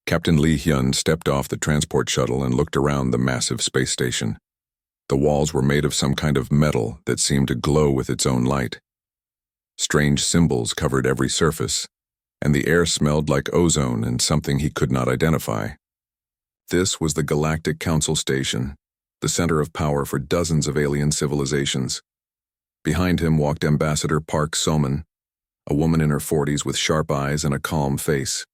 Captain Lee Hyun stepped off the transport shuttle and looked around the massive space station. The walls were made of some kind of metal that seemed to glow with its own light. Strange symbols covered every surface, and the air smelled like ozone and something he could not identify. This was the Galactic Council Station, the center of power for dozens of alien civilizations. Behind him walked Ambassador Park So-man, a woman in her 40s with sharp eyes and a calm face.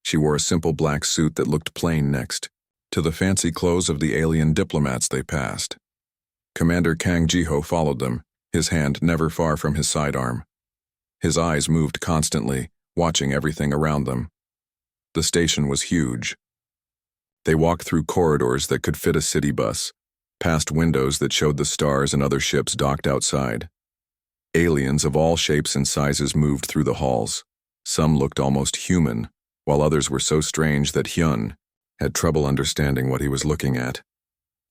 She wore a simple black suit that looked plain next to the fancy clothes of the alien diplomats they passed. Commander Kang Ji-ho followed them, his hand never far from his sidearm. His eyes moved constantly, watching everything around them. The station was huge. They walked through corridors that could fit a city bus, past windows that showed the stars and other ships docked outside. Aliens of all shapes and sizes moved through the halls. Some looked almost human, while others were so strange that Hyun had trouble understanding what he was looking at.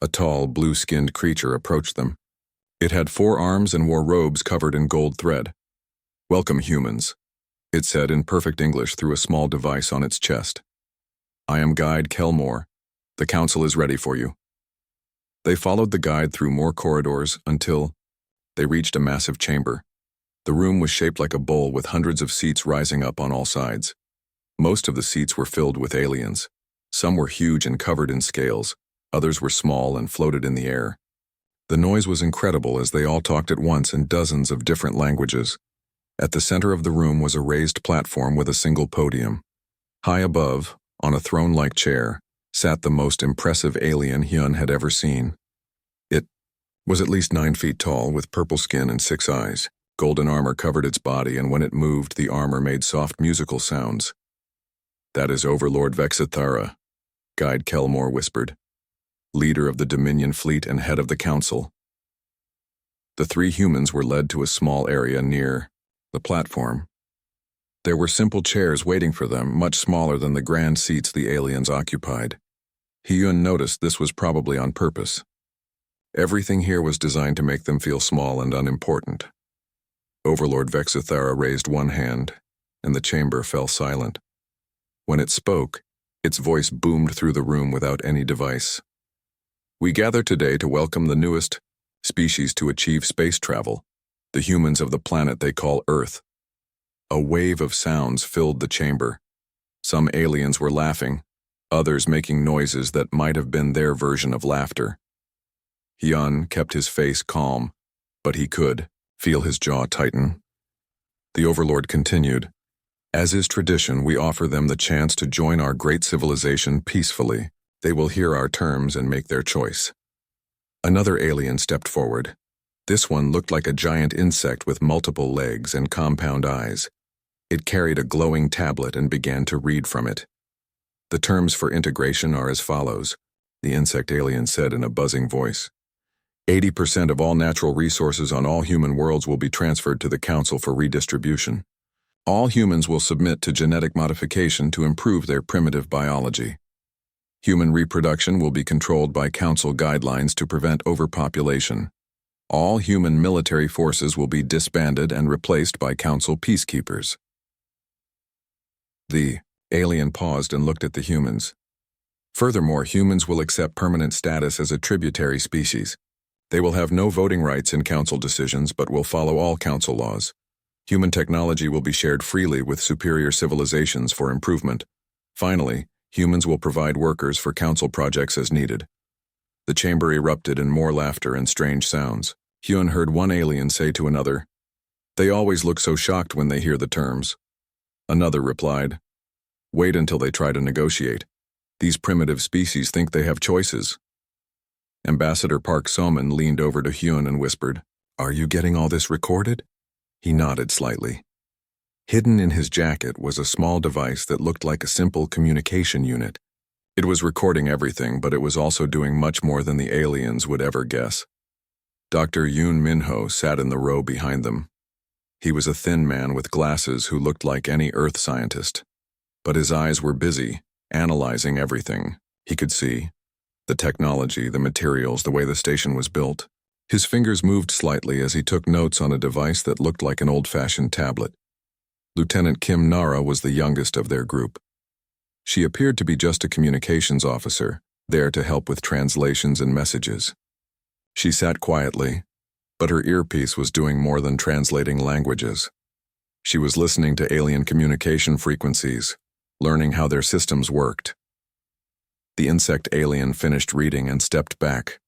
A tall, blue-skinned creature approached them. It had 4 arms and wore robes covered in gold thread. "Welcome, humans," it said in perfect English through a small device on its chest. "I am Guide Kelmore. The council is ready for you." They followed the guide through more corridors until they reached a massive chamber. The room was shaped like a bowl with hundreds of seats rising up on all sides. Most of the seats were filled with aliens. Some were huge and covered in scales, others were small and floated in the air. The noise was incredible as they all talked at once in dozens of different languages. At the center of the room was a raised platform with a single podium. High above, on a throne-like chair, sat the most impressive alien Hyun had ever seen. It was at least 9 feet tall, with purple skin and 6 eyes. Golden armor covered its body, and when it moved, the armor made soft musical sounds. "That is Overlord Vexithara," Guide Kelmore whispered, leader of the Dominion fleet and head of the council. The 3 humans were led to a small area near the platform. There were simple chairs waiting for them, much smaller than the grand seats the aliens occupied. Hyun noticed this was probably on purpose. Everything here was designed to make them feel small and unimportant. Overlord Vexithara raised one hand, and the chamber fell silent. When it spoke, its voice boomed through the room without any device. "We gather today to welcome the newest species to achieve space travel, the humans of the planet they call Earth." A wave of sounds filled the chamber. Some aliens were laughing, others making noises that might have been their version of laughter. Hyun kept his face calm, but he could feel his jaw tighten. The Overlord continued, "As is tradition, we offer them the chance to join our great civilization peacefully. They will hear our terms and make their choice." Another alien stepped forward. This one looked like a giant insect with multiple legs and compound eyes. It carried a glowing tablet and began to read from it. "The terms for integration are as follows," the insect alien said in a buzzing voice. 80% of all natural resources on all human worlds will be transferred to the Council for redistribution. All humans will submit to genetic modification to improve their primitive biology. Human reproduction will be controlled by Council guidelines to prevent overpopulation. All human military forces will be disbanded and replaced by Council peacekeepers. The alien paused and looked at the humans. "Furthermore, humans will accept permanent status as a tributary species. They will have no voting rights in Council decisions but will follow all Council laws. Human technology will be shared freely with superior civilizations for improvement. Finally, humans will provide workers for Council projects as needed." The chamber erupted in more laughter and strange sounds. Hyun heard one alien say to another, "They always look so shocked when they hear the terms." Another replied, "Wait until they try to negotiate. These primitive species think they have choices." Ambassador Park So-man leaned over to Hyun and whispered, "Are you getting all this recorded?" He nodded slightly. Hidden in his jacket was a small device that looked like a simple communication unit. It was recording everything, but it was also doing much more than the aliens would ever guess. Dr. Yoon Min-ho sat in the row behind them. He was a thin man with glasses who looked like any Earth scientist. But his eyes were busy, analyzing everything. He could see the technology, the materials, the way the station was built. His fingers moved slightly as he took notes on a device that looked like an old-fashioned tablet. Lieutenant Kim Nara was the youngest of their group. She appeared to be just a communications officer, there to help with translations and messages. She sat quietly, but her earpiece was doing more than translating languages. She was listening to alien communication frequencies, learning how their systems worked. The insect alien finished reading and stepped back.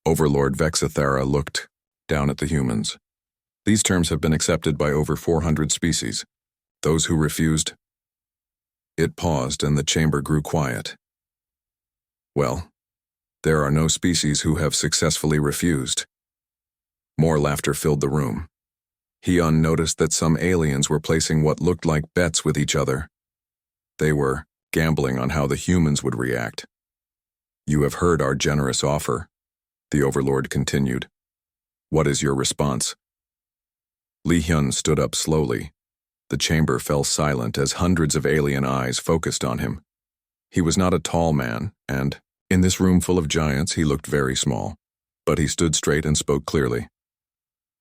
Overlord Vexithara looked down at the humans. These terms have been accepted by over 400 species. Those who refused. It paused and the chamber grew quiet. Well, there are no species who have successfully refused. More laughter filled the room. Hyun noticed that some aliens were placing what looked like bets with each other. They were gambling on how the humans would react. You have heard our generous offer, the Overlord continued. What is your response? Lee Hyun stood up slowly. The chamber fell silent as hundreds of alien eyes focused on him. He was not a tall man, and, in this room full of giants, he looked very small. But he stood straight and spoke clearly.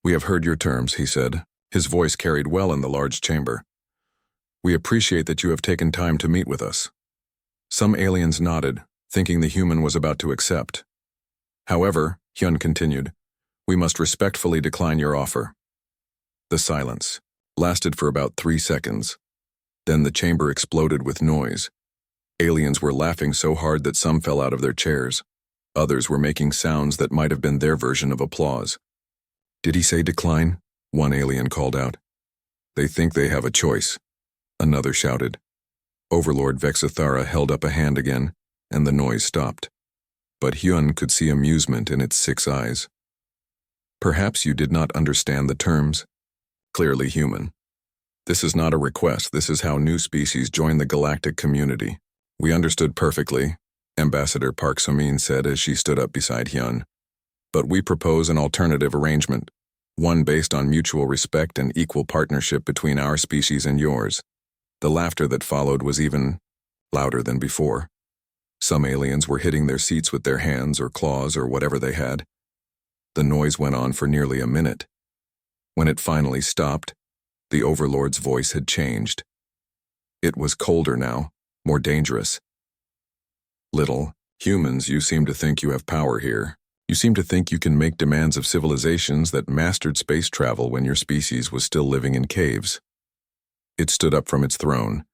We have heard your terms, he said. His voice carried well in the large chamber. We appreciate that you have taken time to meet with us. Some aliens nodded, thinking the human was about to accept. However, Hyun continued, we must respectfully decline your offer. The silence lasted for about 3 seconds. Then the chamber exploded with noise. Aliens were laughing so hard that some fell out of their chairs. Others were making sounds that might have been their version of applause. Did he say decline? One alien called out. They think they have a choice. Another shouted. Overlord Vexithara held up a hand again, and the noise stopped. But Hyun could see amusement in its 6 eyes. Perhaps you did not understand the terms. Clearly human. This is not a request, this is how new species join the galactic community. We understood perfectly, Ambassador Park So-min said as she stood up beside Hyun. But we propose an alternative arrangement, one based on mutual respect and equal partnership between our species and yours. The laughter that followed was even louder than before. Some aliens were hitting their seats with their hands or claws or whatever they had. The noise went on for nearly a minute. When it finally stopped, the Overlord's voice had changed. It was colder now, more dangerous. Little humans, you seem to think you have power here. You seem to think you can make demands of civilizations that mastered space travel when your species was still living in caves. It stood up from its throne,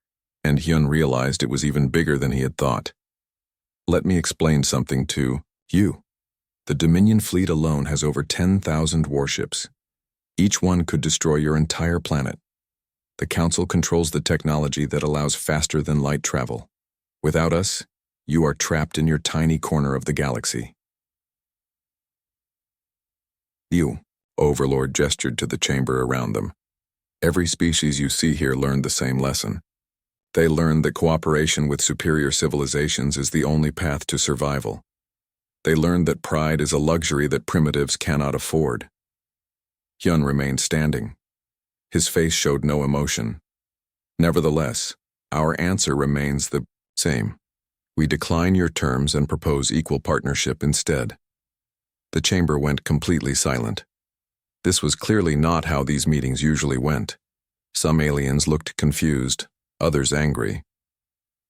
and Hyun realized it was even bigger than he had thought. Let me explain something to you. The Dominion fleet alone has over 10,000 warships. Each one could destroy your entire planet. The Council controls the technology that allows faster-than-light travel. Without us, you are trapped in your tiny corner of the galaxy. You, Overlord gestured to the chamber around them. Every species you see here learned the same lesson. They learned that cooperation with superior civilizations is the only path to survival. They learned that pride is a luxury that primitives cannot afford. Hyun remained standing. His face showed no emotion. Nevertheless, our answer remains the same. We decline your terms and propose equal partnership instead. The chamber went completely silent. This was clearly not how these meetings usually went. Some aliens looked confused, others angry.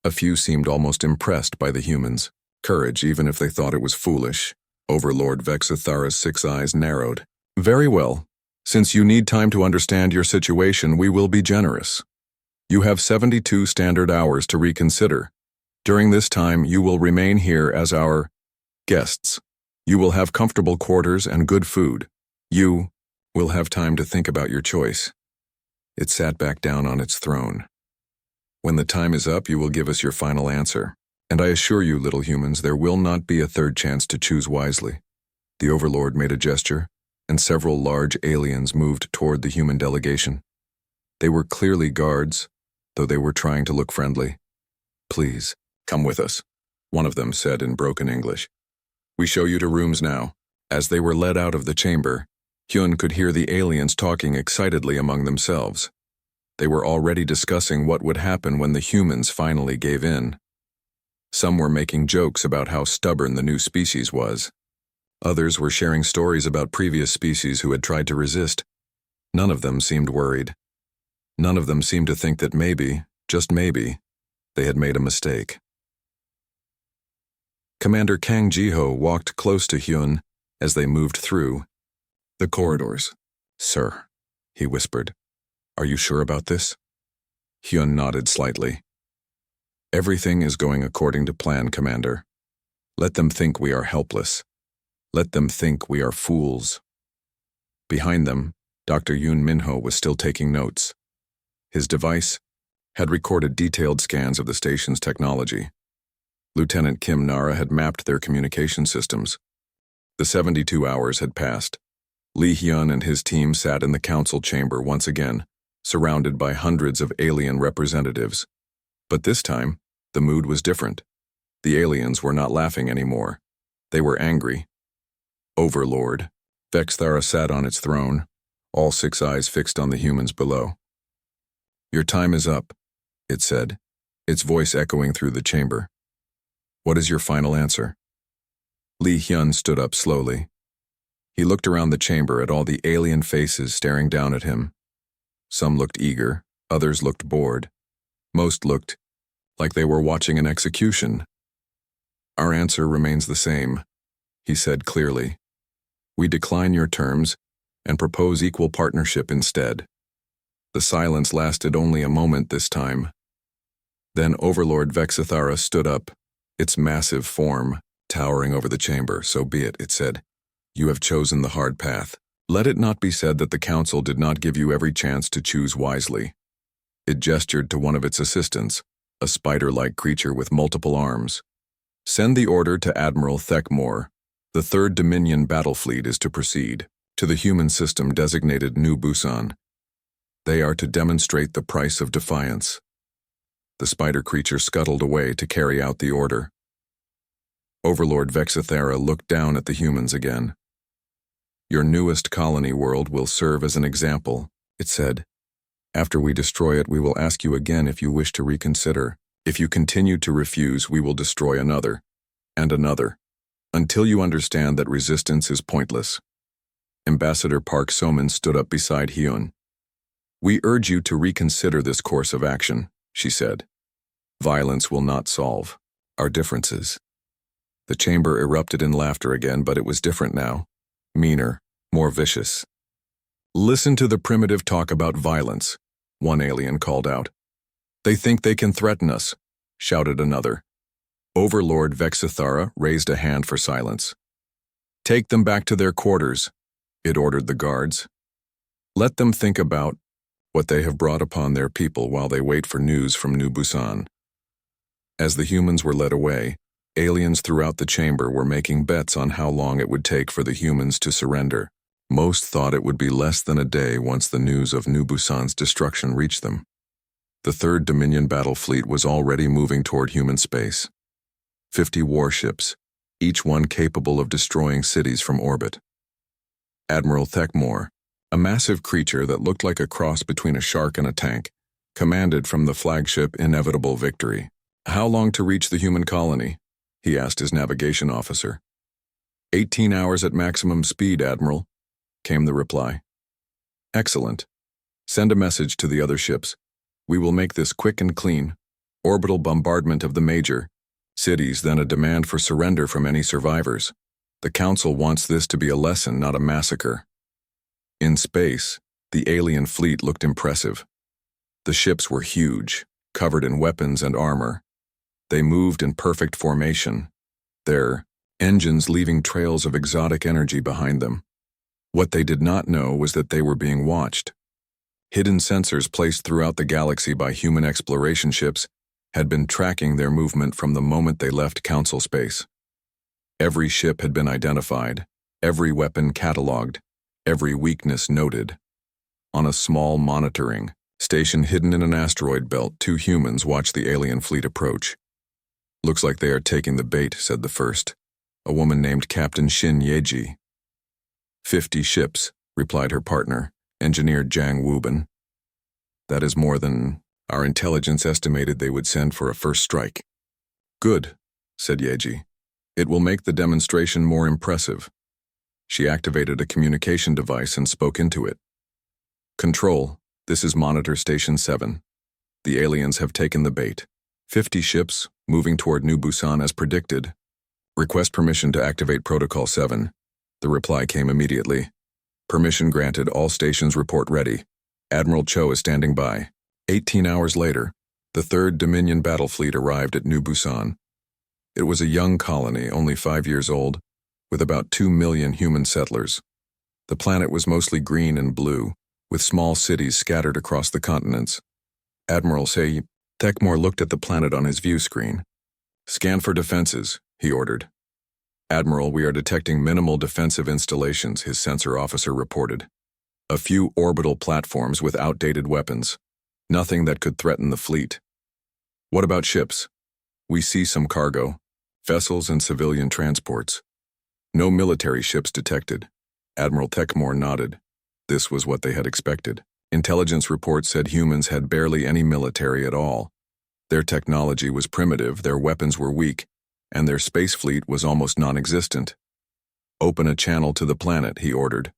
A few seemed almost impressed by the humans' courage, even if they thought it was foolish. Overlord Vexithara's 6 eyes narrowed. Very well. Since you need time to understand your situation, we will be generous. You have 72 standard hours to reconsider. During this time, you will remain here as our guests. You will have comfortable quarters and good food. You will have time to think about your choice. It sat back down on its throne. When the time is up, you will give us your final answer. And I assure you, little humans, there will not be a third chance to choose wisely. The Overlord made a gesture, and several large aliens moved toward the human delegation. They were clearly guards, though they were trying to look friendly. Please, come with us, one of them said in broken English. We show you to rooms now. As they were led out of the chamber, Hyun could hear the aliens talking excitedly among themselves. They were already discussing what would happen when the humans finally gave in. Some were making jokes about how stubborn the new species was. Others were sharing stories about previous species who had tried to resist. None of them seemed worried. None of them seemed to think that maybe, just maybe, They had made a mistake. Commander Kang Jiho walked close to Hyun as they moved through the corridors. "Sir," he whispered, "are you sure about this?" Hyun nodded slightly. "Everything is going according to plan, Commander. Let them think we are helpless. Let them think we are fools." Behind them, Dr. Yoon Minho was still taking notes. His device had recorded detailed scans of the station's technology. Lieutenant Kim Nara had mapped their communication systems. The 72 hours had passed. Lee Hyun and his team sat in the council chamber once again, surrounded by hundreds of alien representatives. But this time, the mood was different. The aliens were not laughing anymore. They were angry. Overlord. Vexthara sat on its throne, all 6 eyes fixed on the humans below. "Your time is up," it said, its voice echoing through the chamber. "What is your final answer?" Lee Hyun stood up slowly. He looked around the chamber at all the alien faces staring down at him. Some looked eager, others looked bored. Most looked like they were watching an execution. "Our answer remains the same," he said clearly. "We decline your terms and propose equal partnership instead." The silence lasted only a moment this time. Then Overlord Vexithara stood up, its massive form towering over the chamber. "So be it," it said. "You have chosen the hard path. Let it not be said that the Council did not give you every chance to choose wisely." It gestured to one of its assistants, a spider-like creature with multiple arms. "Send the order to Admiral Thekmore. The 3rd Dominion battle fleet is to proceed to the human system designated New Busan. They are to demonstrate the price of defiance." The spider creature scuttled away to carry out the order. Overlord Vexithara looked down at the humans again. "Your newest colony world will serve as an example," it said. "After we destroy it, we will ask you again if you wish to reconsider. If you continue to refuse, we will destroy another, and another, until you understand that resistance is pointless." Ambassador Park Soman stood up beside Hyun. "We urge you to reconsider this course of action," she said. "Violence will not solve our differences." The chamber erupted in laughter again, but it was different now. Meaner, more vicious. "Listen to the primitive talk about violence," one alien called out. "They think they can threaten us," shouted another. Overlord Vexithara raised a hand for silence. "Take them back to their quarters," it ordered the guards. "Let them think about what they have brought upon their people while they wait for news from New Busan." As the humans were led away, aliens throughout the chamber were making bets on how long it would take for the humans to surrender. Most thought it would be less than a day once the news of New Busan's destruction reached them. The 3rd Dominion battle fleet was already moving toward human space. 50 warships, each one capable of destroying cities from orbit. Admiral Thekmore, a massive creature that looked like a cross between a shark and a tank, commanded from the flagship Inevitable Victory. "How long to reach the human colony?" he asked his navigation officer. 18 hours at maximum speed, Admiral," came the reply. "Excellent. Send a message to the other ships. We will make this quick and clean. Orbital bombardment of the major cities, then a demand for surrender from any survivors. The Council wants this to be a lesson, not a massacre." In space, the alien fleet looked impressive. The ships were huge, covered in weapons and armor. They moved in perfect formation, their engines leaving trails of exotic energy behind them. What they did not know was that they were being watched. Hidden sensors placed throughout the galaxy by human exploration ships had been tracking their movement from the moment they left Council space. Every ship had been identified, every weapon catalogued, every weakness noted. On a small monitoring station hidden in an asteroid belt, 2 humans watched the alien fleet approach. "Looks like they are taking the bait," said the first, a woman named Captain Shin Yeji. 50 ships, replied her partner, Engineer Jang Wooben. "That is more than our intelligence estimated they would send for a first strike." "Good," said Yeji. "It will make the demonstration more impressive." She activated a communication device and spoke into it. "Control, this is Monitor Station 7. The aliens have taken the bait. 50 ships, moving toward New Busan as predicted. Request permission to activate Protocol 7. The reply came immediately. Permission granted, all stations report ready. Admiral Cho is standing by. 18 hours later, the 3rd Dominion battle fleet arrived at New Busan. It was a young colony, only 5 years old, with about 2 million human settlers. The planet was mostly green and blue, with small cities scattered across the continents. Admiral Techmore looked at the planet on his view screen. Scan for defenses, he ordered. Admiral, we are detecting minimal defensive installations, his sensor officer reported. A few orbital platforms with outdated weapons. Nothing that could threaten the fleet. What about ships? We see some cargo, vessels and civilian transports. No military ships detected. Admiral Techmore nodded. This was what they had expected. Intelligence reports said humans had barely any military at all. Their technology was primitive, their weapons were weak, and their space fleet was almost non-existent. Open a channel to the planet, he ordered.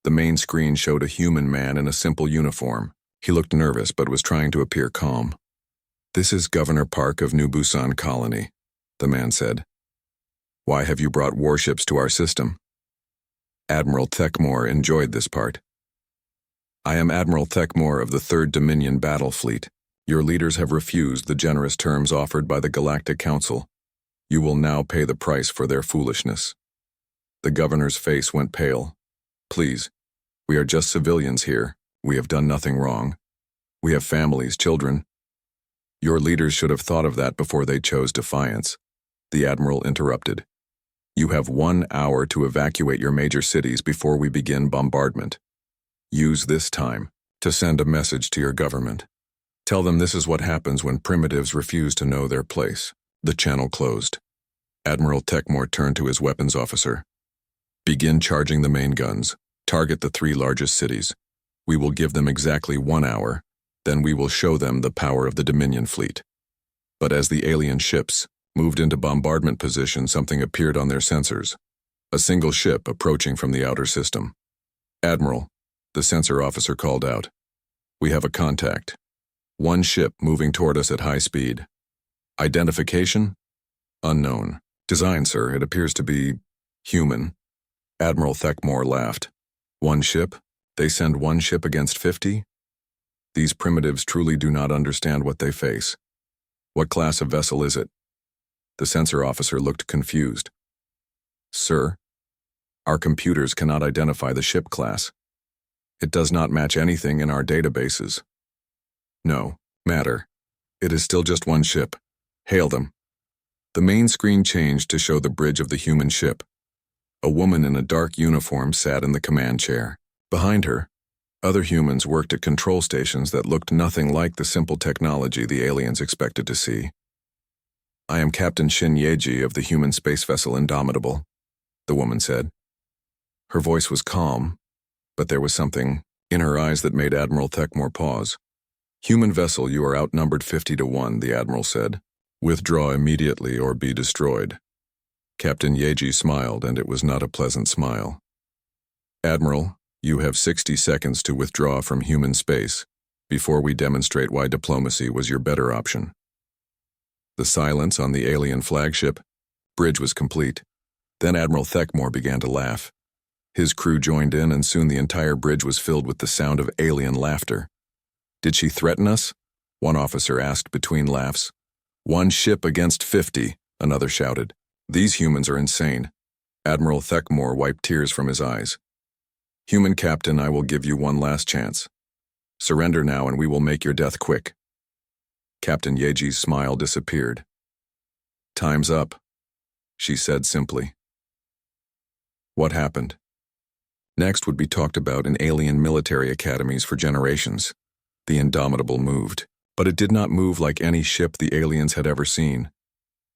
The main screen showed a human man in a simple uniform. He looked nervous but was trying to appear calm. This is Governor Park of New Busan Colony, the man said. Why have you brought warships to our system? Admiral Techmore enjoyed this part. I am Admiral Techmore of the 3rd Dominion Battle Fleet. Your leaders have refused the generous terms offered by the Galactic Council. You will now pay the price for their foolishness. The governor's face went pale. Please, we are just civilians here. We have done nothing wrong. We have families, children. Your leaders should have thought of that before they chose defiance. The Admiral interrupted. You have 1 hour to evacuate your major cities before we begin bombardment. Use this time to send a message to your government. Tell them this is what happens when primitives refuse to know their place. The channel closed. Admiral Techmore turned to his weapons officer. Begin charging the main guns. Target the 3 largest cities. We will give them exactly 1 hour. Then we will show them the power of the Dominion fleet. But as the alien ships moved into bombardment position, something appeared on their sensors. A single ship approaching from the outer system. Admiral, the sensor officer called out. We have a contact. 1 ship moving toward us at high speed. Identification? Unknown. Design, sir, it appears to be human. Admiral Techmore laughed. 1 ship? They send 1 ship against 50? These primitives truly do not understand what they face. What class of vessel is it? The sensor officer looked confused. Sir, our computers cannot identify the ship class. It does not match anything in our databases. No matter. It is still just 1 ship. Hail them. The main screen changed to show the bridge of the human ship. A woman in a dark uniform sat in the command chair. Behind her, other humans worked at control stations that looked nothing like the simple technology the aliens expected to see. I am Captain Shin Yeji of the human space vessel Indomitable, the woman said. Her voice was calm, but there was something in her eyes that made Admiral Techmore pause. Human vessel, you are outnumbered 50 to 1, the Admiral said. Withdraw immediately or be destroyed. Captain Yeji smiled, and it was not a pleasant smile. Admiral, you have 60 seconds to withdraw from human space before we demonstrate why diplomacy was your better option. The silence on the alien flagship bridge was complete. Then Admiral Techmore began to laugh. His crew joined in, and soon the entire bridge was filled with the sound of alien laughter. Did she threaten us? One officer asked between laughs. 1 ship against 50, another shouted. These humans are insane. Admiral Techmore wiped tears from his eyes. Human captain, I will give you 1 last chance. Surrender now and we will make your death quick. Captain Yeji's smile disappeared. Time's up, she said simply. What happened? Next would be talked about in alien military academies for generations. The Indomitable moved, but it did not move like any ship the aliens had ever seen.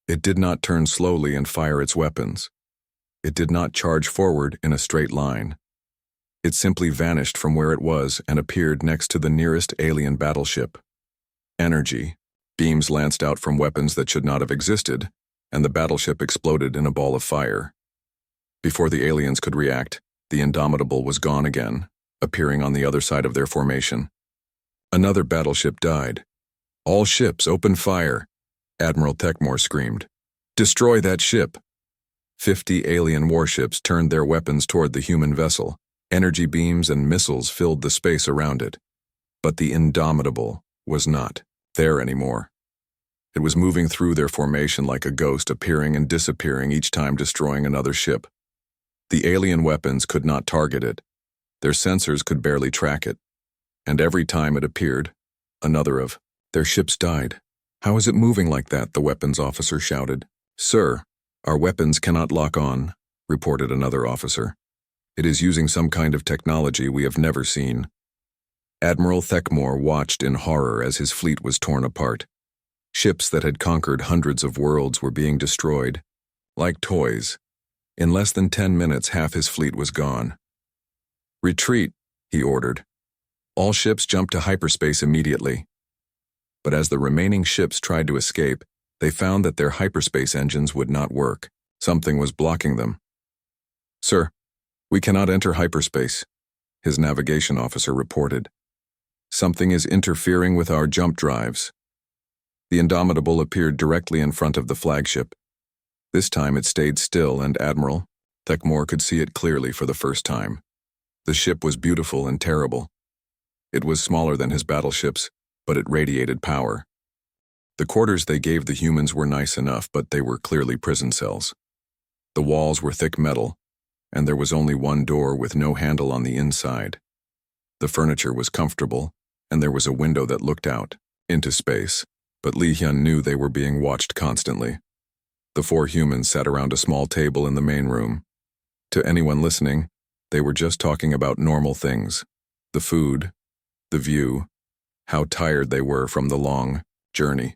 It did not turn slowly and fire its weapons. It did not charge forward in a straight line. It simply vanished from where it was and appeared next to the nearest alien battleship. Energy, beams lanced out from weapons that should not have existed, and the battleship exploded in a ball of fire. Before the aliens could react, the Indomitable was gone again, appearing on the other side of their formation. Another battleship died. All ships, open fire, Admiral Techmore screamed. "Destroy that ship!" 50 alien warships turned their weapons toward the human vessel. Energy beams and missiles filled the space around it. But the Indomitable was not there anymore. It was moving through their formation like a ghost, appearing and disappearing each time destroying another ship. The alien weapons could not target it. Their sensors could barely track it. And every time it appeared, another of their ships died. "How is it moving like that?" the weapons officer shouted. "Sir, our weapons cannot lock on," reported another officer. "It is using some kind of technology we have never seen." Admiral Techmore watched in horror as his fleet was torn apart. Ships that had conquered hundreds of worlds were being destroyed, like toys. In less than 10 minutes, half his fleet was gone. "Retreat," he ordered. "All ships jump to hyperspace immediately." But as the remaining ships tried to escape, they found that their hyperspace engines would not work. Something was blocking them. "Sir, we cannot enter hyperspace," his navigation officer reported. "Something is interfering with our jump drives." The Indomitable appeared directly in front of the flagship. This time it stayed still, and Admiral Techmore could see it clearly for the first time. The ship was beautiful and terrible. It was smaller than his battleships, but it radiated power. The quarters they gave the humans were nice enough, but they were clearly prison cells. The walls were thick metal, and there was only one door with no handle on the inside. The furniture was comfortable, and there was a window that looked out into space, but Lee Hyun knew they were being watched constantly. The 4 humans sat around a small table in the main room. To anyone listening, they were just talking about normal things: the food, the view, how tired they were from the long journey.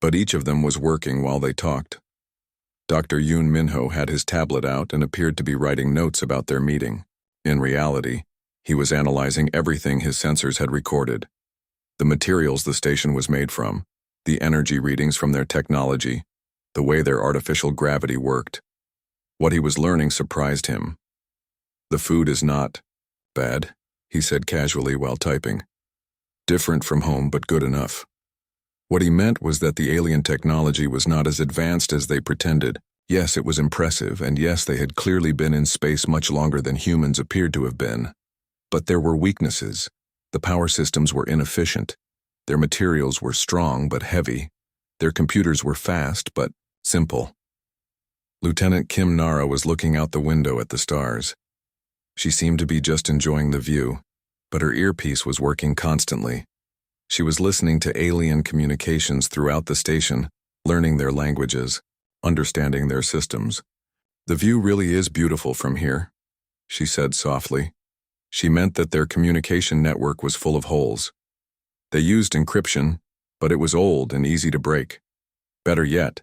But each of them was working while they talked. Dr. Yoon Minho had his tablet out and appeared to be writing notes about their meeting. In reality, he was analyzing everything his sensors had recorded: the materials the station was made from, the energy readings from their technology, the way their artificial gravity worked. What he was learning surprised him. "The food is not bad," he said casually while typing. "Different from home, but good enough." What he meant was that the alien technology was not as advanced as they pretended. Yes, it was impressive, and yes, they had clearly been in space much longer than humans appeared to have been. But there were weaknesses. The power systems were inefficient. Their materials were strong but heavy. Their computers were fast but simple. Lieutenant Kim Nara was looking out the window at the stars. She seemed to be just enjoying the view, but her earpiece was working constantly. She was listening to alien communications throughout the station, learning their languages, understanding their systems. "The view really is beautiful from here," she said softly. She meant that their communication network was full of holes. They used encryption, but it was old and easy to break. Better yet,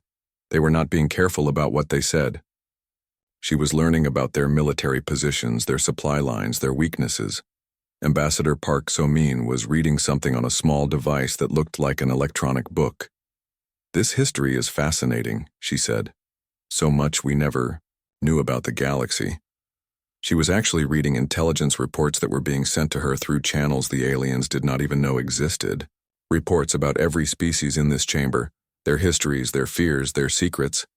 they were not being careful about what they said. She was learning about their military positions, their supply lines, their weaknesses. Ambassador Park So-min was reading something on a small device that looked like an electronic book. "This history is fascinating," she said. "So much we never knew about the galaxy." She was actually reading intelligence reports that were being sent to her through channels the aliens did not even know existed. Reports about every species in this chamber, their histories, their fears, their secrets.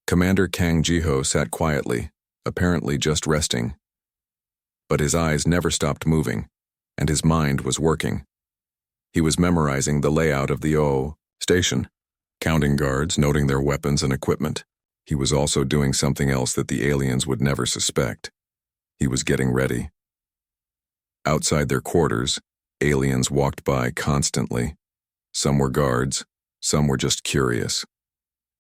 Commander Kang Jiho sat quietly, apparently just resting. But his eyes never stopped moving, and his mind was working. He was memorizing the layout of the station, counting guards, noting their weapons and equipment. He was also doing something else that the aliens would never suspect. He was getting ready. Outside their quarters, aliens walked by constantly. Some were guards, some were just curious.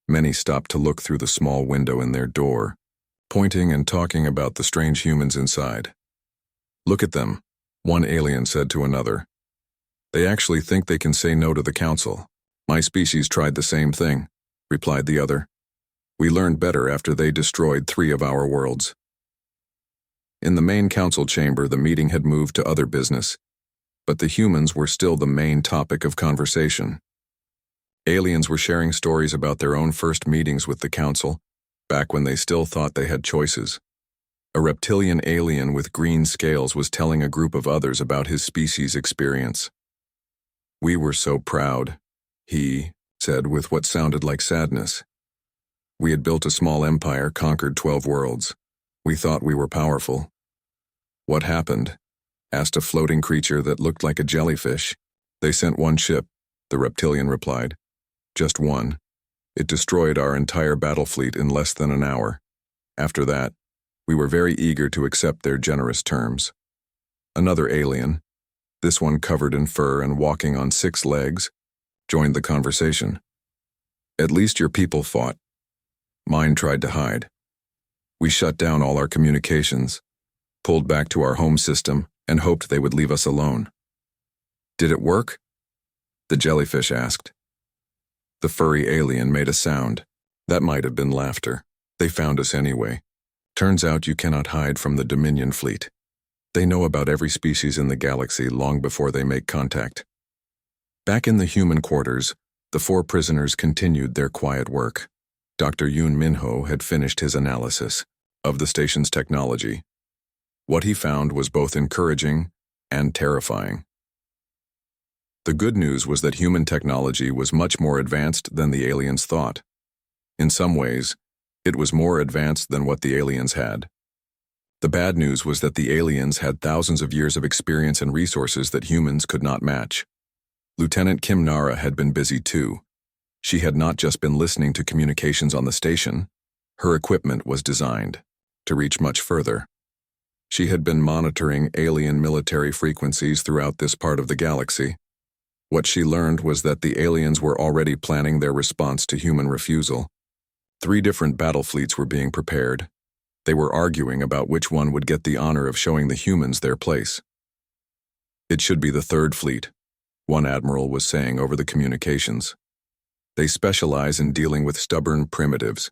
Many stopped to look through the small window in their door, pointing and talking about the strange humans inside. "Look at them," one alien said to another. "They actually think they can say no to the council. My species tried the same thing," replied the other. "We learned better after they destroyed 3 of our worlds." In the main council chamber, the meeting had moved to other business, but the humans were still the main topic of conversation. Aliens were sharing stories about their own first meetings with the council, back when they still thought they had choices. A reptilian alien with green scales was telling a group of others about his species' experience. "We were so proud. He said with what sounded like sadness. We had built a small empire, conquered 12 worlds. We thought we were powerful. What happened? Asked a floating creature that looked like a jellyfish. They sent one ship, the reptilian replied. Just one. It destroyed our entire battle fleet in less than an hour. After that, we were very eager to accept their generous terms. Another alien, this one covered in fur and walking on 6 legs, joined the conversation. At least your people fought. Mine tried to hide. We shut down all our communications, pulled back to our home system, and hoped they would leave us alone. Did it work? The jellyfish asked. The furry alien made a sound. That might have been laughter. They found us anyway. Turns out you cannot hide from the Dominion fleet. They know about every species in the galaxy long before they make contact. Back in the human quarters, the 4 prisoners continued their quiet work. Dr. Yoon Minho had finished his analysis of the station's technology. What he found was both encouraging and terrifying. The good news was that human technology was much more advanced than the aliens thought. In some ways, it was more advanced than what the aliens had. The bad news was that the aliens had thousands of years of experience and resources that humans could not match. Lieutenant Kim Nara had been busy too. She had not just been listening to communications on the station. Her equipment was designed to reach much further. She had been monitoring alien military frequencies throughout this part of the galaxy. What she learned was that the aliens were already planning their response to human refusal. 3 different battle fleets were being prepared. They were arguing about which one would get the honor of showing the humans their place. It should be the 3rd fleet, one admiral was saying over the communications. They specialize in dealing with stubborn primitives.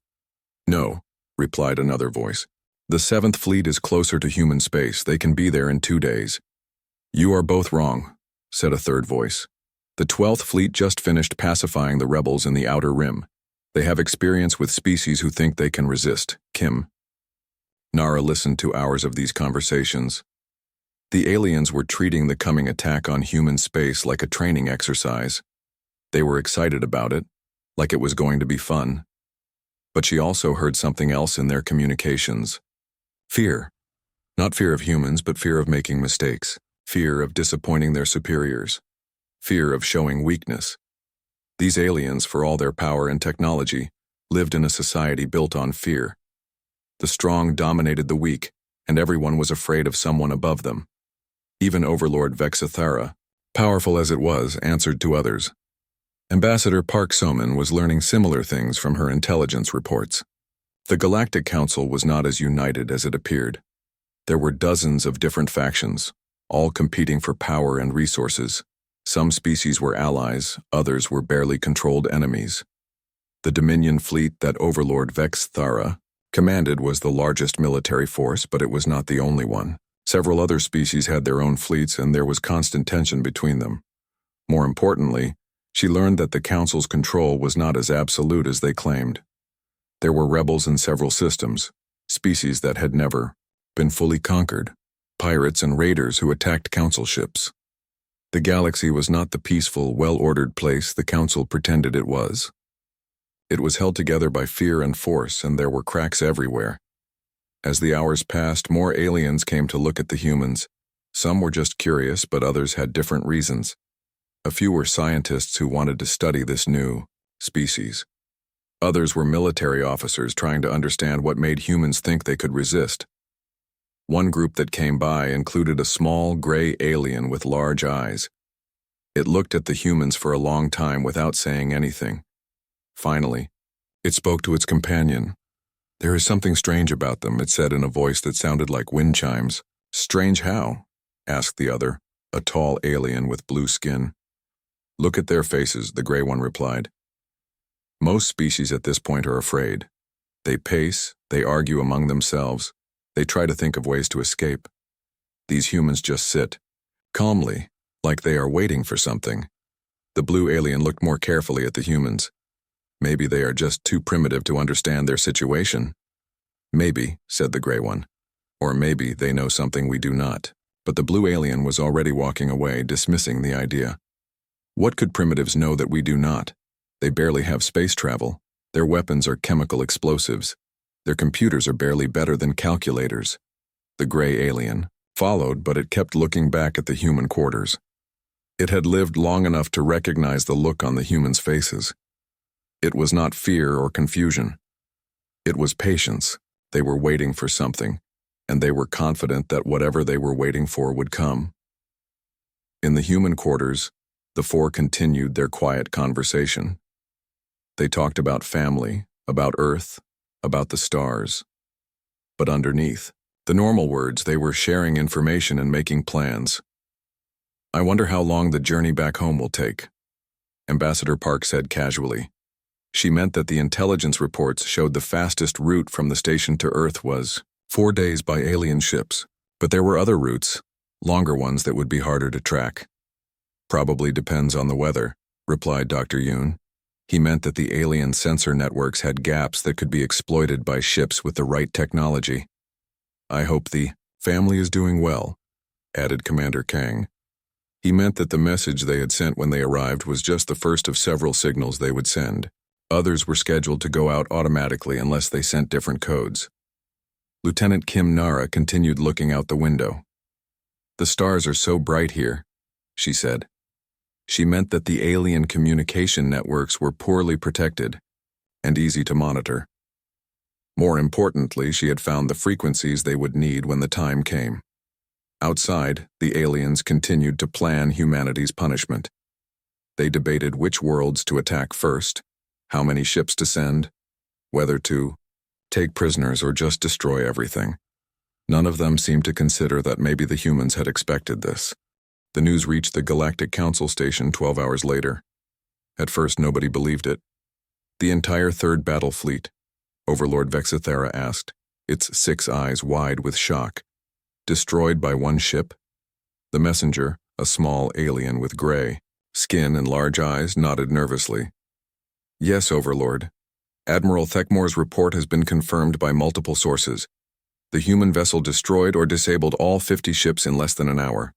No, replied another voice. The 7th fleet is closer to human space. They can be there in 2 days. You are both wrong, said a 3rd voice. The 12th fleet just finished pacifying the rebels in the Outer Rim. They have experience with species who think they can resist. Kim. Nara listened to hours of these conversations. The aliens were treating the coming attack on human space like a training exercise. They were excited about it, like it was going to be fun. But she also heard something else in their communications. Fear. Not fear of humans, but fear of making mistakes. Fear of disappointing their superiors. Fear of showing weakness. These aliens, for all their power and technology, lived in a society built on fear. The strong dominated the weak, and everyone was afraid of someone above them. Even Overlord Vexathara, powerful as it was, answered to others. Ambassador Park Soman was learning similar things from her intelligence reports. The Galactic Council was not as united as it appeared. There were dozens of different factions, all competing for power and resources. Some species were allies, others were barely controlled enemies. The Dominion fleet that Overlord Vexathara commanded was the largest military force, but it was not the only one. Several other species had their own fleets, and there was constant tension between them. More importantly, she learned that the Council's control was not as absolute as they claimed. There were rebels in several systems, species that had never been fully conquered, pirates and raiders who attacked Council ships. The galaxy was not the peaceful, well-ordered place the Council pretended it was. It was held together by fear and force, and there were cracks everywhere. As the hours passed, more aliens came to look at the humans. Some were just curious, but others had different reasons. A few were scientists who wanted to study this new species. Others were military officers trying to understand what made humans think they could resist. One group that came by included a small, gray alien with large eyes. It looked at the humans for a long time without saying anything. Finally, it spoke to its companion. There is something strange about them, it said in a voice that sounded like wind chimes. Strange how? Asked the other, a tall alien with blue skin. Look at their faces, the gray one replied. Most species at this point are afraid. They pace, they argue among themselves, they try to think of ways to escape. These humans just sit, calmly, like they are waiting for something. The blue alien looked more carefully at the humans. Maybe they are just too primitive to understand their situation. Maybe, said the gray one. Or maybe they know something we do not. But the blue alien was already walking away, dismissing the idea. What could primitives know that we do not? They barely have space travel. Their weapons are chemical explosives. Their computers are barely better than calculators. The gray alien followed, but it kept looking back at the human quarters. It had lived long enough to recognize the look on the humans' faces. It was not fear or confusion. It was patience. They were waiting for something, and they were confident that whatever they were waiting for would come. In the human quarters, the four continued their quiet conversation. They talked about family, about Earth, about the stars. But underneath the normal words, they were sharing information and making plans. "I wonder how long the journey back home will take," Ambassador Park said casually. She meant that the intelligence reports showed the fastest route from the station to Earth was 4 days by alien ships, but there were other routes, longer ones that would be harder to track. "Probably depends on the weather," replied Dr. Yoon. He meant that the alien sensor networks had gaps that could be exploited by ships with the right technology. "I hope the family is doing well," added Commander Kang. He meant that the message they had sent when they arrived was just the first of several signals they would send. Others were scheduled to go out automatically unless they sent different codes. Lieutenant Kim Nara continued looking out the window. "The stars are so bright here," she said. She meant that the alien communication networks were poorly protected and easy to monitor. More importantly, she had found the frequencies they would need when the time came. Outside, the aliens continued to plan humanity's punishment. They debated which worlds to attack first, how many ships to send, whether to take prisoners or just destroy everything. None of them seemed to consider that maybe the humans had expected this. The news reached the Galactic Council station 12 hours later. At first, nobody believed it. The entire Third Battle Fleet, Overlord Vexithera asked, its 6 eyes wide with shock. Destroyed by one ship? The messenger, a small alien with gray skin and large eyes, nodded nervously. "Yes, Overlord. Admiral Thekmore's report has been confirmed by multiple sources. The human vessel destroyed or disabled all 50 ships in less than an hour."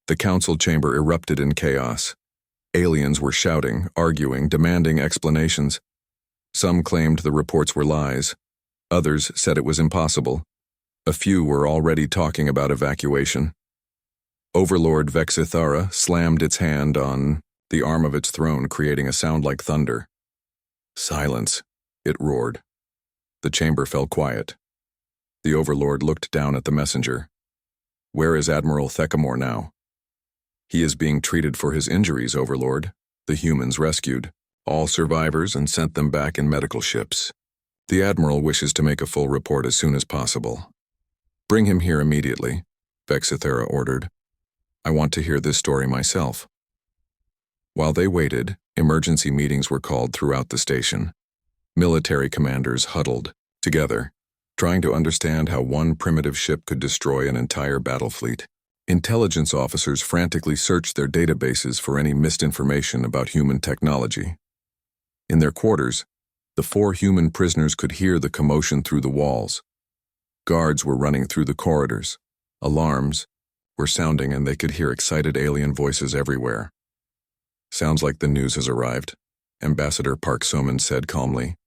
The council chamber erupted in chaos. Aliens were shouting, arguing, demanding explanations. Some claimed the reports were lies. Others said it was impossible. A few were already talking about evacuation. Overlord Vexithara slammed its hand on the arm of its throne, creating a sound like thunder. "Silence," it roared. The chamber fell quiet. The Overlord looked down at the messenger. "Where is Admiral Thekmore now?" "He is being treated for his injuries, Overlord. The humans rescued all survivors and sent them back in medical ships. The Admiral wishes to make a full report as soon as possible." "Bring him here immediately," Vexithera ordered. "I want to hear this story myself." While they waited, emergency meetings were called throughout the station. Military commanders huddled together, trying to understand how one primitive ship could destroy an entire battle fleet. Intelligence officers frantically searched their databases for any missed information about human technology. In their quarters, the 4 human prisoners could hear the commotion through the walls. Guards were running through the corridors. Alarms were sounding, and they could hear excited alien voices everywhere. "Sounds like the news has arrived," Ambassador Park Soman said calmly.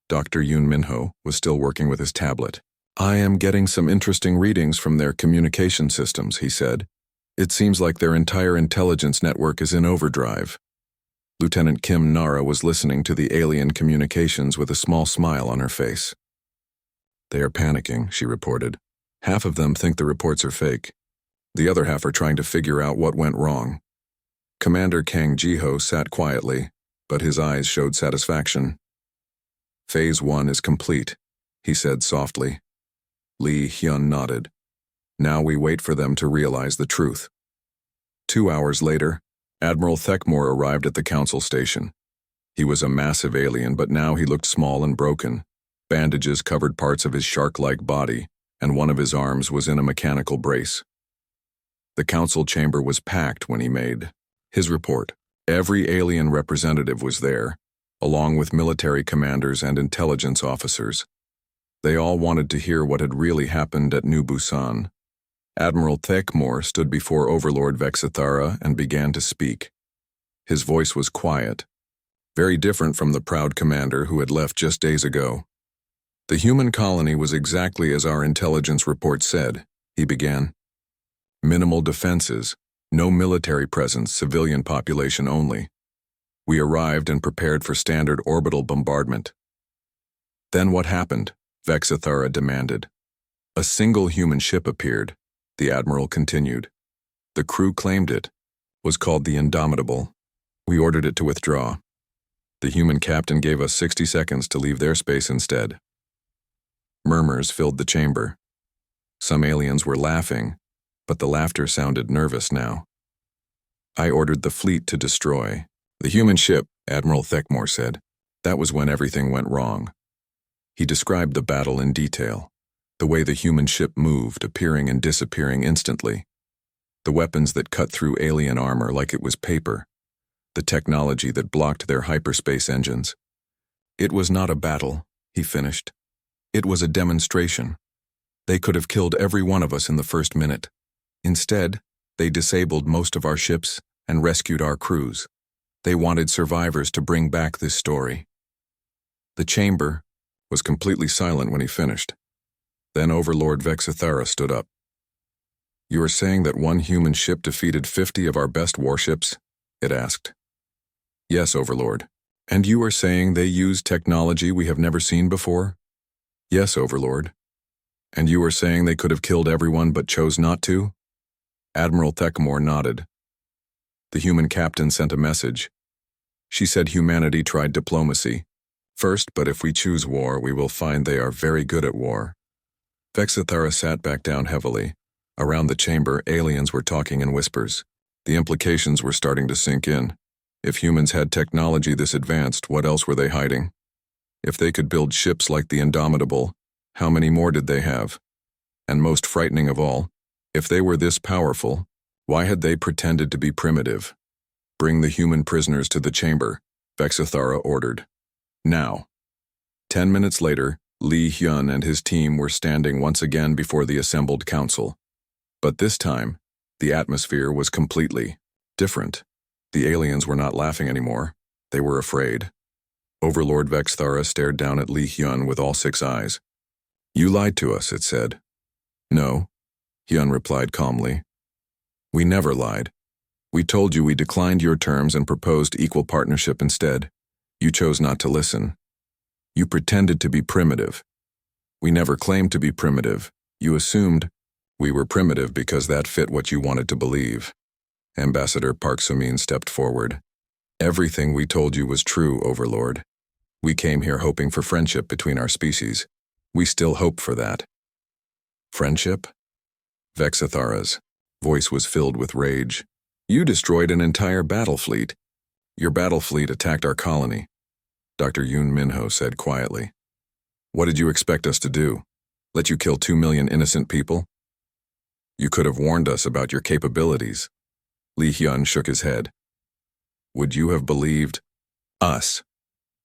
Dr. Yoon Minho was still working with his tablet. "I am getting some interesting readings from their communication systems," he said. "It seems like their entire intelligence network is in overdrive." Lieutenant Kim Nara was listening to the alien communications with a small smile on her face. "They are panicking," she reported. "Half of them think the reports are fake. The other half are trying to figure out what went wrong." Commander Kang Jiho sat quietly, but his eyes showed satisfaction. "Phase 1 is complete," he said softly. Lee Hyun nodded. "Now we wait for them to realize the truth." 2 hours later, Admiral Thekmore arrived at the council station. He was a massive alien, but now he looked small and broken. Bandages covered parts of his shark-like body, and one of his arms was in a mechanical brace. The council chamber was packed when he made his report. Every alien representative was there, along with military commanders and intelligence officers. They all wanted to hear what had really happened at New Busan. Admiral Thekmore stood before Overlord Vexithara and began to speak. His voice was quiet. very different from the proud commander who had left just days ago. The human colony was exactly as our intelligence report said, he began. Minimal defenses, no military presence, civilian population only. We arrived and prepared for standard orbital bombardment. Then what happened? Vexithara demanded. A single human ship appeared, the admiral continued. The crew claimed it, was called the Indomitable. We ordered it to withdraw. The human captain gave us 60 seconds to leave their space instead. Murmurs filled the chamber. Some aliens were laughing, but the laughter sounded nervous now. I ordered the fleet to destroy the human ship, Admiral Thekmore said. That was when everything went wrong. He described the battle in detail, the way the human ship moved, appearing and disappearing instantly, the weapons that cut through alien armor like it was paper, the technology that blocked their hyperspace engines. It was not a battle, he finished. It was a demonstration. They could have killed every one of us in the first minute. Instead, they disabled most of our ships and rescued our crews. They wanted survivors to bring back this story. The chamber was completely silent when he finished. Then Overlord Vexithara stood up. You are saying that one human ship defeated 50 of our best warships? It asked. Yes, Overlord. And you are saying they used technology we have never seen before? Yes, Overlord. And you are saying they could have killed everyone but chose not to? Admiral Thekmore nodded. The human captain sent a message. She said humanity tried diplomacy. First, but if we choose war, we will find they are very good at war. Vexithara sat back down heavily. Around the chamber, aliens were talking in whispers. The implications were starting to sink in. If humans had technology this advanced, what else were they hiding? If they could build ships like the Indomitable, how many more did they have? And most frightening of all, if they were this powerful, why had they pretended to be primitive? Bring the human prisoners to the chamber, Vexithara ordered. Now. 10 minutes later, Li Hyun and his team were standing once again before the assembled council. But this time, the atmosphere was completely different. The aliens were not laughing anymore. They were afraid. Overlord Vexithara stared down at Li Hyun with all 6 eyes. You lied to us, it said. No, Hyun replied calmly. We never lied. We told you we declined your terms and proposed equal partnership instead. You chose not to listen. You pretended to be primitive. We never claimed to be primitive. You assumed we were primitive because that fit what you wanted to believe. Ambassador Park Sumin stepped forward. Everything we told you was true, Overlord. We came here hoping for friendship between our species. We still hope for that. Friendship? Vexithara's voice was filled with rage. You destroyed an entire battle fleet. Your battle fleet attacked our colony, Dr. Yoon Minho said quietly. What did you expect us to do? Let you kill 2 million innocent people? You could have warned us about your capabilities. Li Hyun shook his head. Would you have believed us?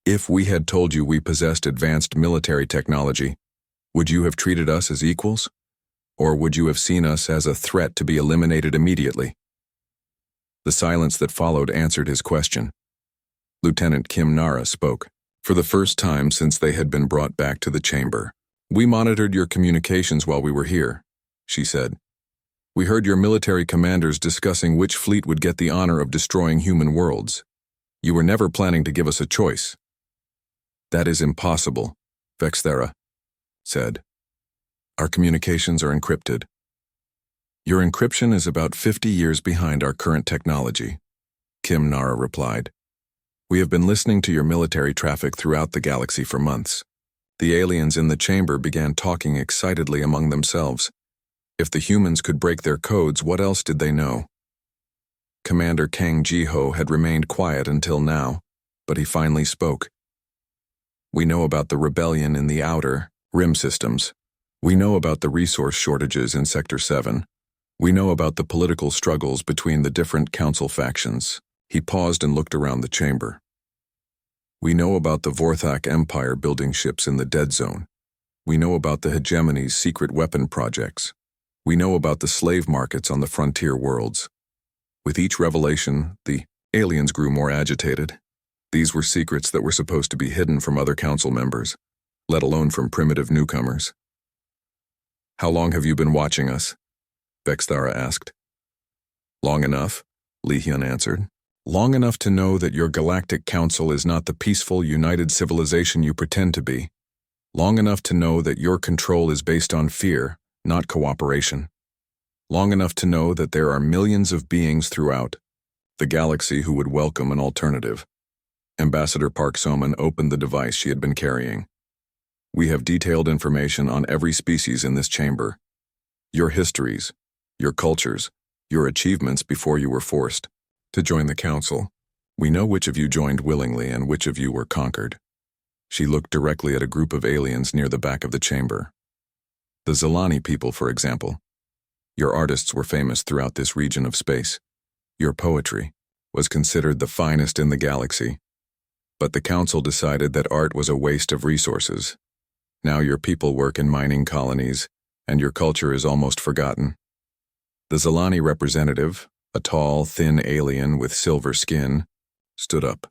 If we had told you we possessed advanced military technology, would you have treated us as equals? Or would you have seen us as a threat to be eliminated immediately? The silence that followed answered his question. Lieutenant Kim Nara spoke. For the first time since they had been brought back to the chamber, we monitored your communications while we were here, she said. We heard your military commanders discussing which fleet would get the honor of destroying human worlds. You were never planning to give us a choice. That is impossible, Vexithara said. Our communications are encrypted. Your encryption is about 50 years behind our current technology, Kim Nara replied. We have been listening to your military traffic throughout the galaxy for months. The aliens in the chamber began talking excitedly among themselves. If the humans could break their codes, what else did they know? Commander Kang Ji-ho had remained quiet until now, but he finally spoke. We know about the rebellion in the outer rim systems. We know about the resource shortages in Sector 7. We know about the political struggles between the different council factions. He paused and looked around the chamber. We know about the Vorthak Empire building ships in the Dead Zone. We know about the hegemony's secret weapon projects. We know about the slave markets on the frontier worlds. With each revelation, the aliens grew more agitated. These were secrets that were supposed to be hidden from other council members, let alone from primitive newcomers. "How long have you been watching us?" Vexthara asked. "Long enough," Li Hyun answered. "Long enough to know that your galactic council is not the peaceful, united civilization you pretend to be. Long enough to know that your control is based on fear, not cooperation. Long enough to know that there are millions of beings throughout the galaxy who would welcome an alternative." Ambassador Park Soman opened the device she had been carrying. "We have detailed information on every species in this chamber. Your histories, your cultures, your achievements before you were forced to join the council. We know which of you joined willingly and which of you were conquered." She looked directly at a group of aliens near the back of the chamber. "The Zilani people, for example. Your artists were famous throughout this region of space. Your poetry was considered the finest in the galaxy. But the council decided that art was a waste of resources. Now your people work in mining colonies, and your culture is almost forgotten." The Zilani representative, a tall, thin alien with silver skin, stood up.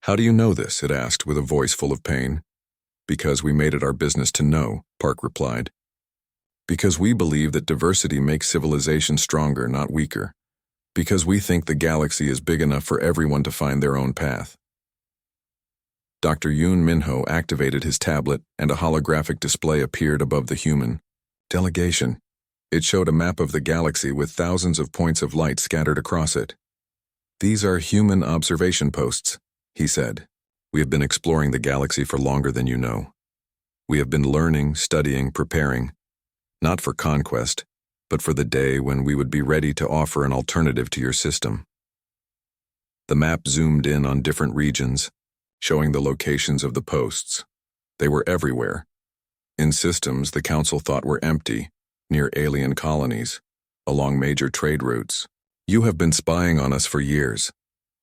"How do you know this?" it asked with a voice full of pain. "Because we made it our business to know," Park replied. "Because we believe that diversity makes civilization stronger, not weaker. Because we think the galaxy is big enough for everyone to find their own path." Dr. Yoon Minho activated his tablet and a holographic display appeared above the human delegation. It showed a map of the galaxy with thousands of points of light scattered across it. "These are human observation posts," he said. "We have been exploring the galaxy for longer than you know. We have been learning, studying, preparing, not for conquest, but for the day when we would be ready to offer an alternative to your system." The map zoomed in on different regions, showing the locations of the posts. They were everywhere. In systems the council thought were empty, near alien colonies, along major trade routes. "You have been spying on us for years,"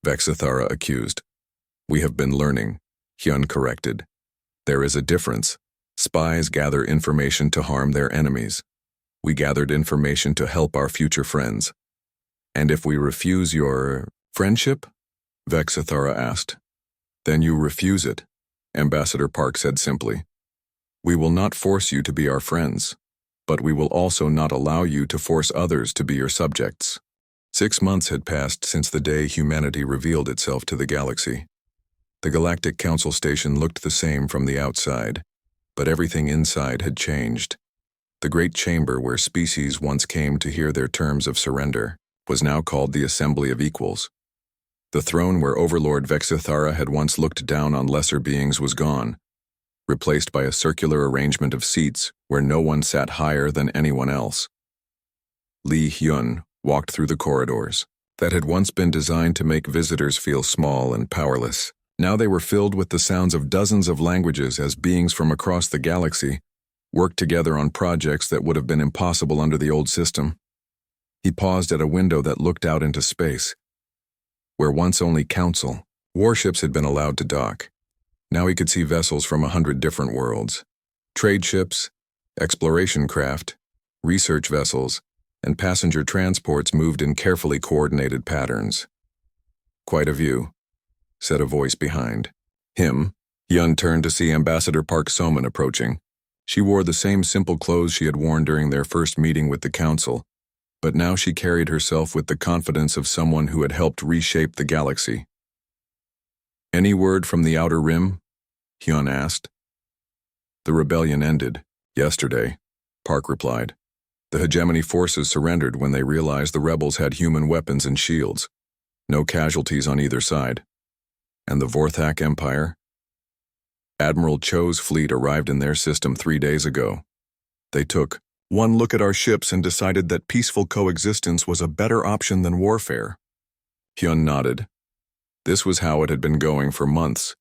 Vexithara accused. "We have been learning," Hyun corrected. "There is a difference. Spies gather information to harm their enemies. We gathered information to help our future friends." "And if we refuse your friendship?" Vexithara asked. "Then you refuse it," Ambassador Park said simply. "We will not force you to be our friends, but we will also not allow you to force others to be your subjects." 6 months had passed since the day humanity revealed itself to the galaxy. The Galactic Council Station looked the same from the outside, but everything inside had changed. The great chamber where species once came to hear their terms of surrender was now called the Assembly of Equals. The throne where Overlord Vexithara had once looked down on lesser beings was gone, replaced by a circular arrangement of seats where no one sat higher than anyone else. Li Hyun walked through the corridors that had once been designed to make visitors feel small and powerless. Now they were filled with the sounds of dozens of languages as beings from across the galaxy worked together on projects that would have been impossible under the old system. He paused at a window that looked out into space, where once only council warships had been allowed to dock. Now he could see vessels from 100 different worlds. Trade ships, exploration craft, research vessels, and passenger transports moved in carefully coordinated patterns. "Quite a view," said a voice behind him. Hyun turned to see Ambassador Park Soman approaching. She wore the same simple clothes she had worn during their first meeting with the council, but now she carried herself with the confidence of someone who had helped reshape the galaxy. "Any word from the Outer Rim?" Hyun asked. "The rebellion ended yesterday," Park replied. "The hegemony forces surrendered when they realized the rebels had human weapons and shields. No casualties on either side." "And the Vorthak Empire?" "Admiral Cho's fleet arrived in their system 3 days ago. They took one look at our ships and decided that peaceful coexistence was a better option than warfare." Hyun nodded. This was how it had been going for months.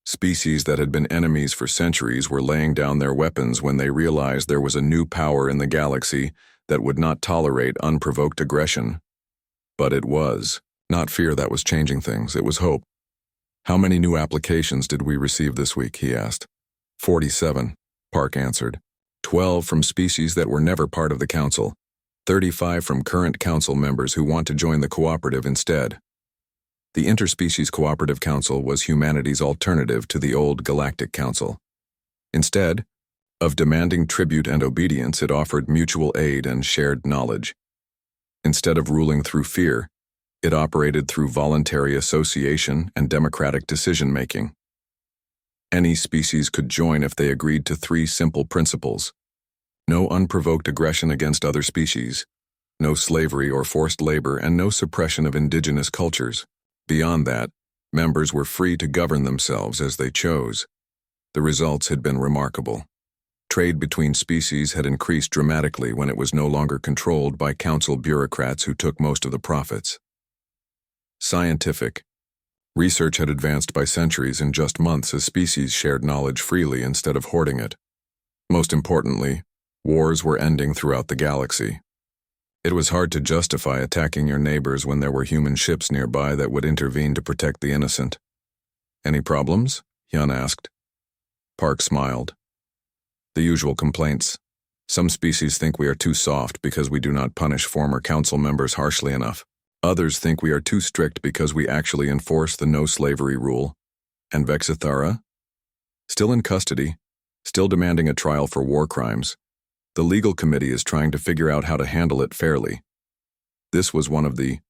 Species that had been enemies for centuries were laying down their weapons when they realized there was a new power in the galaxy that would not tolerate unprovoked aggression. But it was not fear that was changing things, it was hope. "How many new applications did we receive this week?" he asked. 47, Park answered. 12 from species that were never part of the council. 35 from current council members who want to join the cooperative instead. The Interspecies Cooperative Council was humanity's alternative to the old Galactic Council. Instead of demanding tribute and obedience, it offered mutual aid and shared knowledge. Instead of ruling through fear, it operated through voluntary association and democratic decision-making. Any species could join if they agreed to 3 simple principles: no unprovoked aggression against other species, no slavery or forced labor, and no suppression of indigenous cultures. Beyond that, members were free to govern themselves as they chose. The results had been remarkable. Trade between species had increased dramatically when it was no longer controlled by council bureaucrats who took most of the profits. Scientific research had advanced by centuries in just months as species shared knowledge freely instead of hoarding it. Most importantly, wars were ending throughout the galaxy. It was hard to justify attacking your neighbors when there were human ships nearby that would intervene to protect the innocent. "Any problems?" Hyun asked. Park smiled. "The usual complaints. Some species think we are too soft because we do not punish former council members harshly enough. Others think we are too strict because we actually enforce the no-slavery rule. And Vexithara? Still in custody, still demanding a trial for war crimes. The legal committee is trying to figure out how to handle it fairly." This was one of the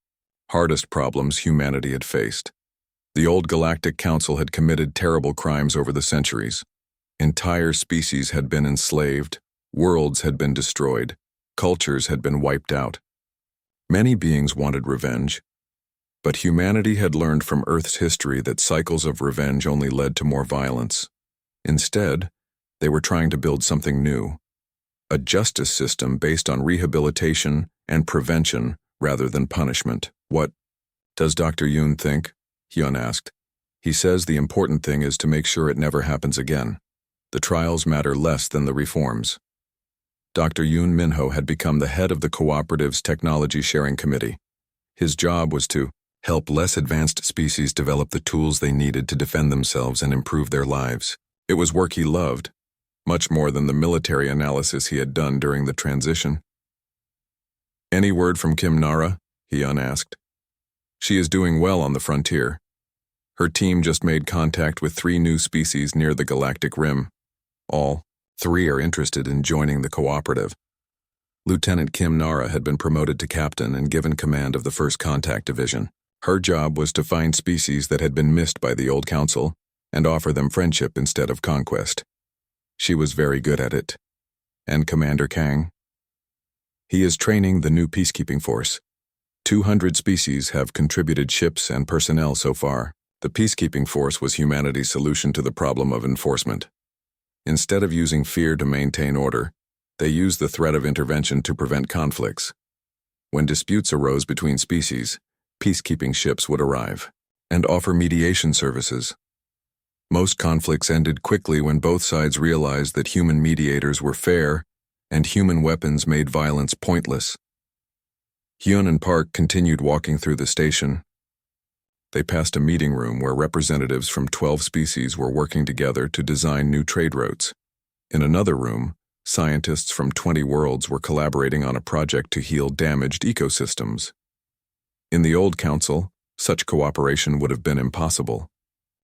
hardest problems humanity had faced. The old Galactic Council had committed terrible crimes over the centuries. Entire species had been enslaved, worlds had been destroyed, cultures had been wiped out. Many beings wanted revenge, but humanity had learned from Earth's history that cycles of revenge only led to more violence. Instead, they were trying to build something new. A justice system based on rehabilitation and prevention rather than punishment. "What does Dr. Yoon think?" Hyun asked. "He says the important thing is to make sure it never happens again. The trials matter less than the reforms." Dr. Yoon Minho had become the head of the cooperative's technology sharing committee. His job was to help less advanced species develop the tools they needed to defend themselves and improve their lives. It was work he loved, much more than the military analysis he had done during the transition. "Any word from Kim Nara?" Hyun asked. "She is doing well on the frontier. Her team just made contact with 3 new species near the galactic rim. All 3 are interested in joining the cooperative." Lieutenant Kim Nara had been promoted to captain and given command of the First Contact Division. Her job was to find species that had been missed by the old council and offer them friendship instead of conquest. She was very good at it. "And Commander Kang?" "He is training the new peacekeeping force. 200 species have contributed ships and personnel so far. The peacekeeping force was humanity's solution to the problem of enforcement. Instead of using fear to maintain order, they used the threat of intervention to prevent conflicts. When disputes arose between species, peacekeeping ships would arrive and offer mediation services. Most conflicts ended quickly when both sides realized that human mediators were fair and human weapons made violence pointless." Hyun and Park continued walking through the station. They passed a meeting room where representatives from 12 species were working together to design new trade routes. In another room, scientists from 20 worlds were collaborating on a project to heal damaged ecosystems. In the old council, such cooperation would have been impossible.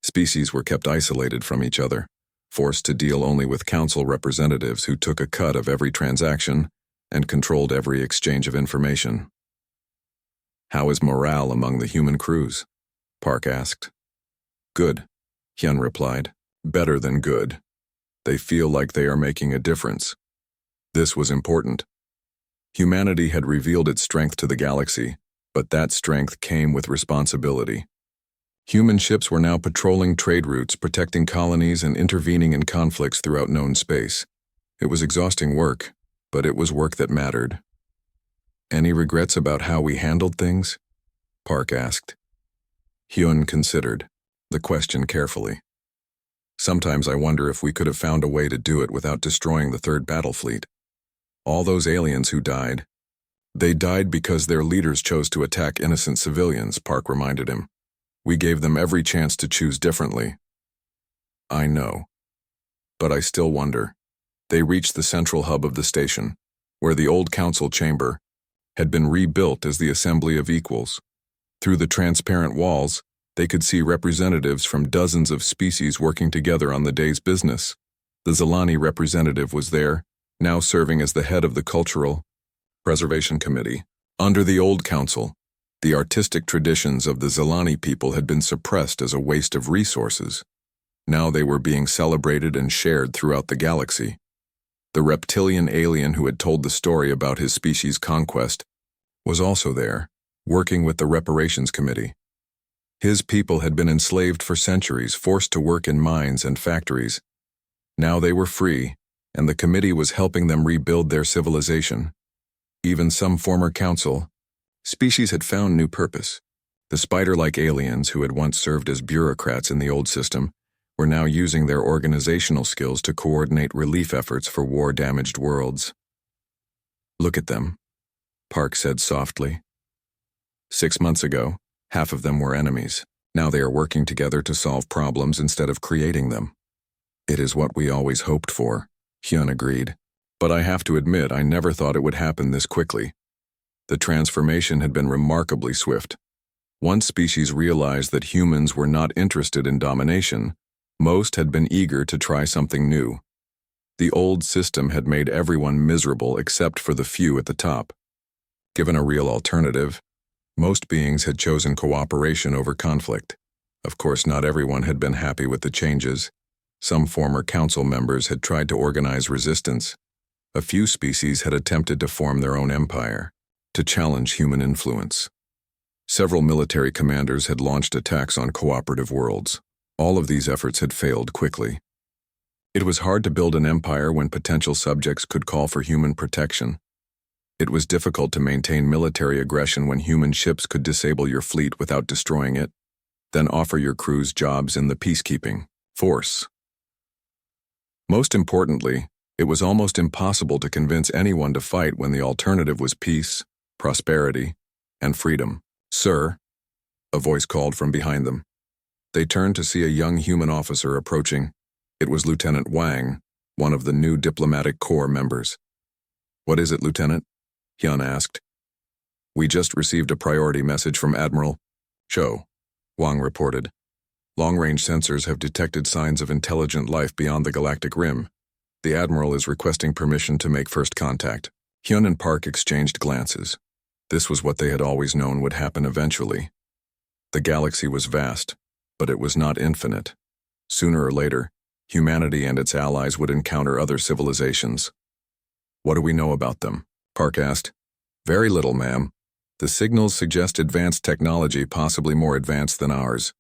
Species were kept isolated from each other, forced to deal only with council representatives who took a cut of every transaction and controlled every exchange of information. "How is morale among the human crews?" Park asked. "Good," Hyun replied. "Better than good. They feel like they are making a difference." This was important. Humanity had revealed its strength to the galaxy, but that strength came with responsibility. Human ships were now patrolling trade routes, protecting colonies, and intervening in conflicts throughout known space. It was exhausting work, but it was work that mattered. "Any regrets about how we handled things?" Park asked. Hyun considered the question carefully. "Sometimes I wonder if we could have found a way to do it without destroying the Third Battle Fleet. All those aliens who died, they died because their leaders chose to attack innocent civilians," Park reminded him. "We gave them every chance to choose differently." "I know. But I still wonder." They reached the central hub of the station, where the old council chamber had been rebuilt as the assembly of equals. Through the transparent walls, They could see representatives from dozens of species working together on the day's business. The Zilani representative was there, now serving as the head of the Cultural Preservation Committee. Under the old council, the artistic traditions of the Zilani people had been suppressed as a waste of resources. Now they were being celebrated and shared throughout the galaxy. The reptilian alien who had told the story about his species' conquest was also there, working with the Reparations Committee. His people had been enslaved for centuries, forced to work in mines and factories. Now they were free, and the committee was helping them rebuild their civilization. Even some former council species had found new purpose. The spider-like aliens who had once served as bureaucrats in the old system were now using their organizational skills to coordinate relief efforts for war-damaged worlds. "Look at them," Park said softly. 6 months ago, half of them were enemies. Now they are working together to solve problems instead of creating them. "It is what we always hoped for," Hyun agreed. "But I have to admit I never thought it would happen this quickly." The transformation had been remarkably swift. Once species realized that humans were not interested in domination, most had been eager to try something new. The old system had made everyone miserable except for the few at the top. Given a real alternative, most beings had chosen cooperation over conflict. Of course, not everyone had been happy with the changes. Some former council members had tried to organize resistance. A few species had attempted to form their own empire, to challenge human influence. Several military commanders had launched attacks on cooperative worlds. All of these efforts had failed quickly. It was hard to build an empire when potential subjects could call for human protection. It was difficult to maintain military aggression when human ships could disable your fleet without destroying it, then offer your crews jobs in the peacekeeping force. Most importantly, it was almost impossible to convince anyone to fight when the alternative was peace, prosperity, and freedom. "Sir," a voice called from behind them. They turned to see a young human officer approaching. It was Lieutenant Wang, one of the new diplomatic corps members. "What is it, Lieutenant?" Hyun asked. "We just received a priority message from Admiral Cho," Wang reported. "Long-range sensors have detected signs of intelligent life beyond the galactic rim. The Admiral is requesting permission to make first contact." Hyun and Park exchanged glances. This was what they had always known would happen eventually. The galaxy was vast, but it was not infinite. Sooner or later, humanity and its allies would encounter other civilizations. "What do we know about them?" Park asked. "Very little, ma'am. The signals suggest advanced technology, possibly more advanced than ours.